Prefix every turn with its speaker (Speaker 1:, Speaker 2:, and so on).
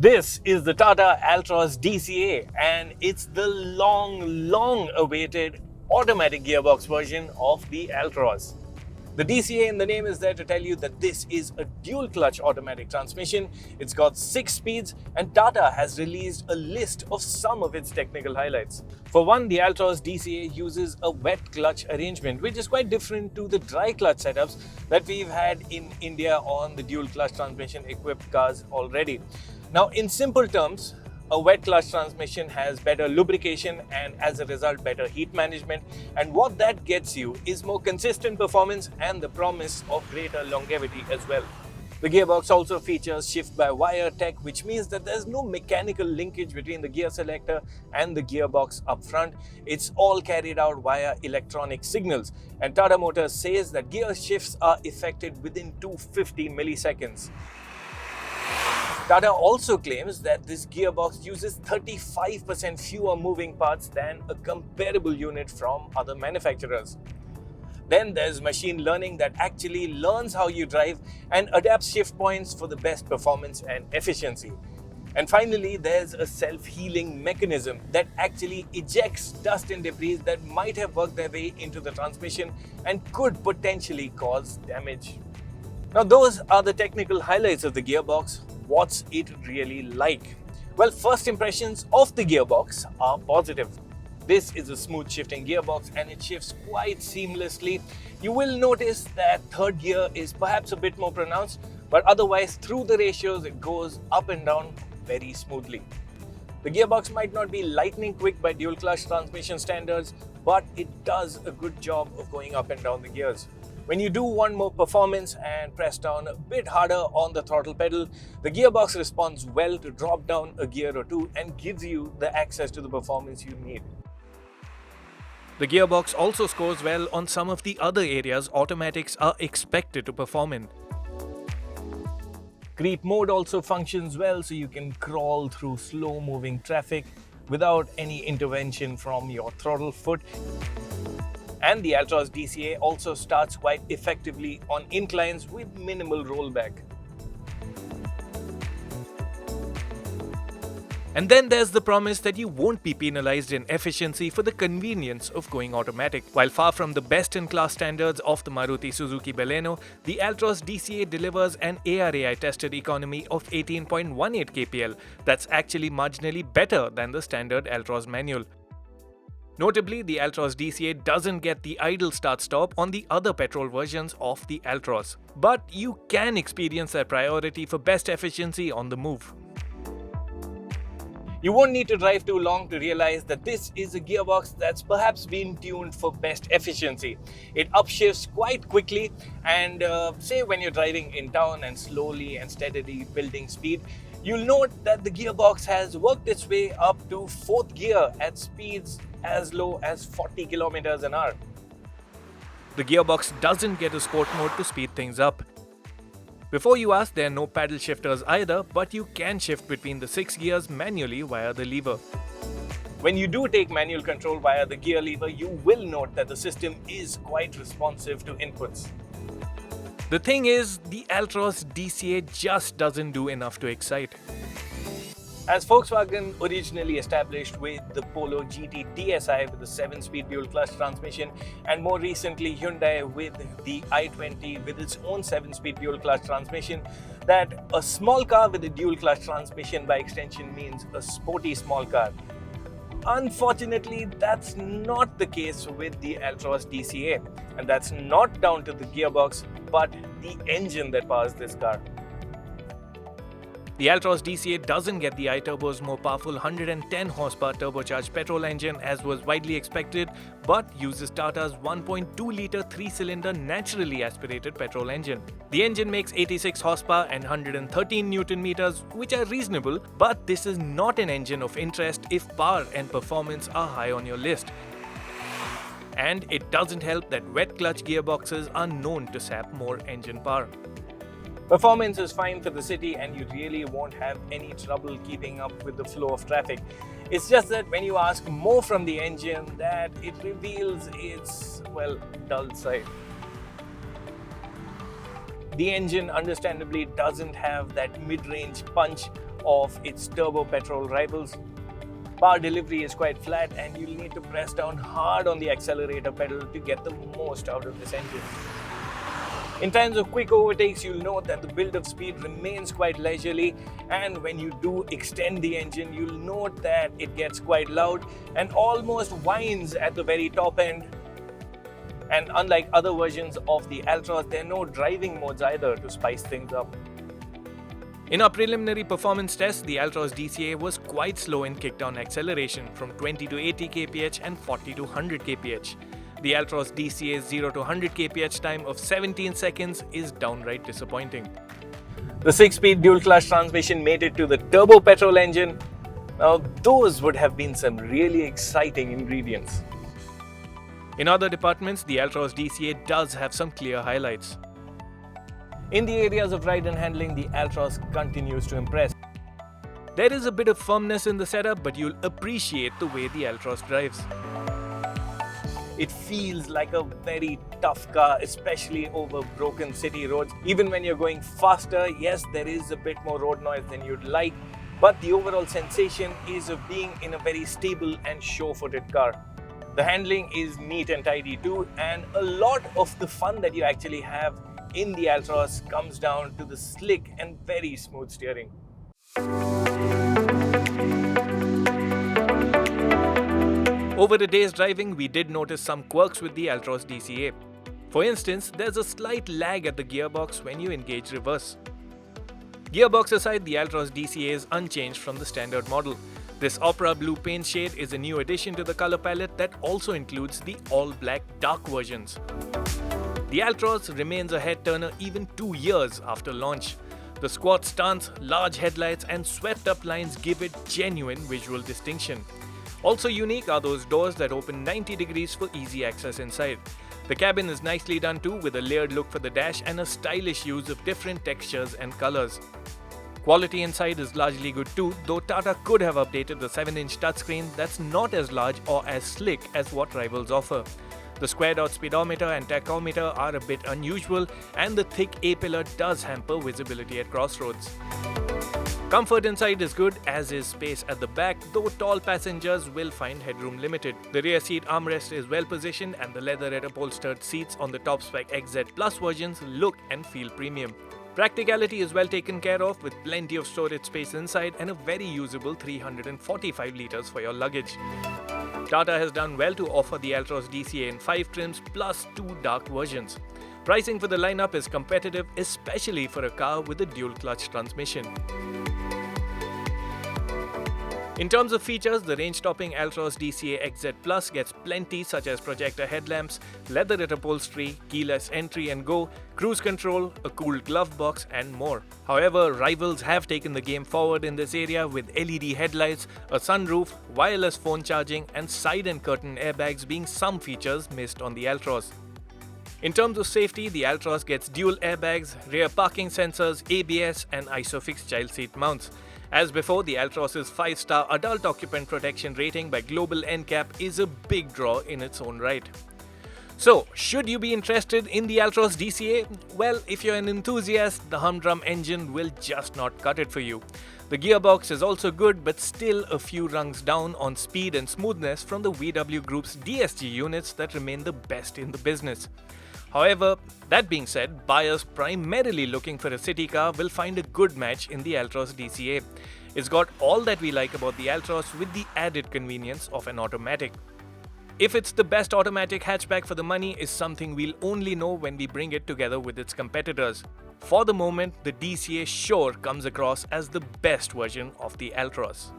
Speaker 1: This is the Tata Altroz DCA, and it's the long awaited automatic gearbox version of the Altroz. The DCA in the name is there to tell you that this is a dual clutch automatic transmission. It's got 6 speeds, and Tata has released a list of some of its technical highlights. For one, the Altroz DCA uses a wet clutch arrangement, which is quite different to the dry clutch setups that we've had in India on the dual clutch transmission equipped cars already. Now, in simple terms, a wet clutch transmission has better lubrication and as a result better heat management, and what that gets you is more consistent performance and the promise of greater longevity as well. The gearbox also features shift-by-wire tech, which means that there's no mechanical linkage between the gear selector and the gearbox up front. It's all carried out via electronic signals, and Tata Motors says that gear shifts are effected within 250 milliseconds. Tata also claims that this gearbox uses 35% fewer moving parts than a comparable unit from other manufacturers. Then there's machine learning that actually learns how you drive and adapts shift points for the best performance and efficiency. And finally, there's a self-healing mechanism that actually ejects dust and debris that might have worked their way into the transmission and could potentially cause damage. Now, those are the technical highlights of the gearbox. What's it really like? Well, first impressions of the gearbox are positive. This is a smooth shifting gearbox and it shifts quite seamlessly. You will notice that third gear is perhaps a bit more pronounced, but otherwise through the ratios it goes up and down very smoothly. The gearbox might not be lightning quick by dual clutch transmission standards, but it does a good job of going up and down the gears. When you do want more performance and press down a bit harder on the throttle pedal, the gearbox responds well to drop down a gear or two and gives you the access to the performance you need. The gearbox also scores well on some of the other areas automatics are expected to perform in. Creep mode also functions well, so you can crawl through slow-moving traffic without any intervention from your throttle foot. And the Altroz DCA also starts quite effectively on inclines with minimal rollback. And then there's the promise that you won't be penalized in efficiency for the convenience of going automatic. While far from the best-in-class standards of the Maruti Suzuki Baleno, the Altroz DCA delivers an ARAI-tested economy of 18.18 kpl. That's actually marginally better than the standard Altroz manual. Notably, the Altroz DCA doesn't get the idle start-stop on the other petrol versions of the Altroz. But you can experience that priority for best efficiency on the move. You won't need to drive too long to realize that this is a gearbox that's perhaps been tuned for best efficiency. It upshifts quite quickly, and say when you're driving in town and slowly and steadily building speed, you'll note that the gearbox has worked its way up to 4th gear at speeds as low as 40 kilometers an hour. The gearbox doesn't get a sport mode to speed things up. Before you ask, there are no paddle shifters either, but you can shift between the 6 gears manually via the lever. When you do take manual control via the gear lever, you will note that the system is quite responsive to inputs. The thing is, the Altroz DCA just doesn't do enough to excite. As Volkswagen originally established with the Polo GT DSi with the 7-speed dual clutch transmission, and more recently Hyundai with the i20 with its own 7-speed dual clutch transmission, that a small car with a dual clutch transmission by extension means a sporty small car. Unfortunately, that's not the case with the Altroz DCA, and that's not down to the gearbox but the engine that powers this car. The Altroz DCA doesn't get the iTurbo's more powerful 110 horsepower turbocharged petrol engine as was widely expected, but uses Tata's 1.2-litre 3-cylinder naturally aspirated petrol engine. The engine makes 86 horsepower and 113 Newton meters, which are reasonable, but this is not an engine of interest if power and performance are high on your list. And it doesn't help that wet clutch gearboxes are known to sap more engine power. Performance is fine for the city and you really won't have any trouble keeping up with the flow of traffic. It's just that when you ask more from the engine, that it reveals its, well, dull side. The engine understandably doesn't have that mid-range punch of its turbo petrol rivals. Power delivery is quite flat and you'll need to press down hard on the accelerator pedal to get the most out of this engine. In times of quick overtakes, you'll note that the build-up speed remains quite leisurely, and when you do extend the engine, you'll note that it gets quite loud and almost whines at the very top end. And unlike other versions of the Altroz, there are no driving modes either to spice things up. In our preliminary performance test, the Altroz DCA was quite slow in kickdown acceleration from 20 to 80 kph and 40 to 100 kph. The Altroz DCA's 0 to 100 kph time of 17 seconds is downright disappointing. The 6-speed dual-clutch transmission mated to the turbo petrol engine. Now, those would have been some really exciting ingredients. In other departments, the Altroz DCA does have some clear highlights. In the areas of ride and handling, the Altroz continues to impress. There is a bit of firmness in the setup, but you'll appreciate the way the Altroz drives. It feels like a very tough car, especially over broken city roads. Even when you're going faster, yes, there is a bit more road noise than you'd like, but the overall sensation is of being in a very stable and sure-footed car. The handling is neat and tidy too, and a lot of the fun that you actually have in the Altroz comes down to the slick and very smooth steering. Over the day's driving, we did notice some quirks with the Altroz DCA. For instance, there's a slight lag at the gearbox when you engage reverse. Gearbox aside, the Altroz DCA is unchanged from the standard model. This opera blue paint shade is a new addition to the color palette that also includes the all-black dark versions. The Altroz remains a head-turner even 2 years after launch. The squat stance, large headlights and swept-up lines give it genuine visual distinction. Also unique are those doors that open 90 degrees for easy access inside. The cabin is nicely done too, with a layered look for the dash and a stylish use of different textures and colors. Quality inside is largely good too, though Tata could have updated the 7-inch touchscreen that's not as large or as slick as what rivals offer. The squared-out speedometer and tachometer are a bit unusual, and the thick A-pillar does hamper visibility at crossroads. Comfort inside is good, as is space at the back, though tall passengers will find headroom limited. The rear seat armrest is well positioned, and the leatherette upholstered seats on the top spec XZ Plus versions look and feel premium. Practicality is well taken care of, with plenty of storage space inside and a very usable 345 litres for your luggage. Tata has done well to offer the Altroz DCA in 5 trims plus 2 dark versions. Pricing for the lineup is competitive, especially for a car with a dual-clutch transmission. In terms of features, the range-topping Altroz DCA XZ Plus gets plenty such as projector headlamps, leatherette upholstery, keyless entry and go, cruise control, a cooled glove box and more. However, rivals have taken the game forward in this area with LED headlights, a sunroof, wireless phone charging and side and curtain airbags being some features missed on the Altroz. In terms of safety, the Altroz gets dual airbags, rear parking sensors, ABS and ISOFIX child seat mounts. As before, the Altroz's 5-star adult occupant protection rating by Global NCAP is a big draw in its own right. So, should you be interested in the Altroz DCA? Well, if you're an enthusiast, the humdrum engine will just not cut it for you. The gearbox is also good, but still a few rungs down on speed and smoothness from the VW Group's DSG units that remain the best in the business. However, that being said, buyers primarily looking for a city car will find a good match in the Altroz DCA. It's got all that we like about the Altroz with the added convenience of an automatic. If it's the best automatic hatchback for the money is something we'll only know when we bring it together with its competitors. For the moment, the DCA sure comes across as the best version of the Altroz.